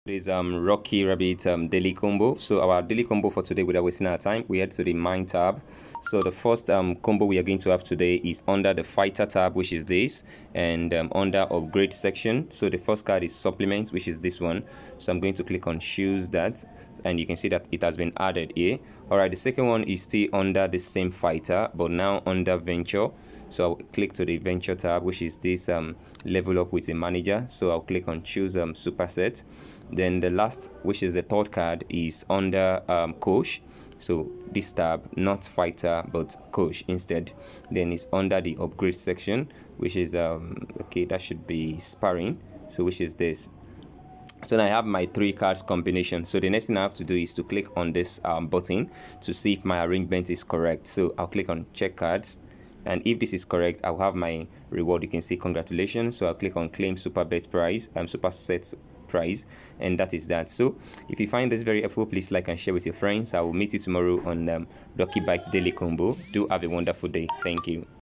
This Rocky Rabbit daily combo. So our daily combo for today, without wasting our time, we head to the mine tab. So the first combo we are going to have today is under the fighter tab, which is this, and under upgrade section. So the first card is supplement, which is this one. So I'm going to click on choose that, and you can see that it has been added here. All right, the second one is still under the same fighter, but now under venture. So I'll click to the venture tab, which is this level up with a manager. So I'll click on choose superset. Then the last, which is the third card, is under coach. So this tab, not fighter but coach instead. Then it's under the upgrade section, which is okay, that should be sparring. So which is this. So now I have my 3 cards combination. So the next thing I have to do is to click on this button to see if my arrangement is correct. So I'll click on check cards, and if this is correct, I'll have my reward. You can see congratulations. So I'll click on claim super bet prize, super set prize, and that is that. So if you find this very helpful, please like and share with your friends. I will meet you tomorrow on Lucky Bite Daily Combo. Do have a wonderful day. Thank you.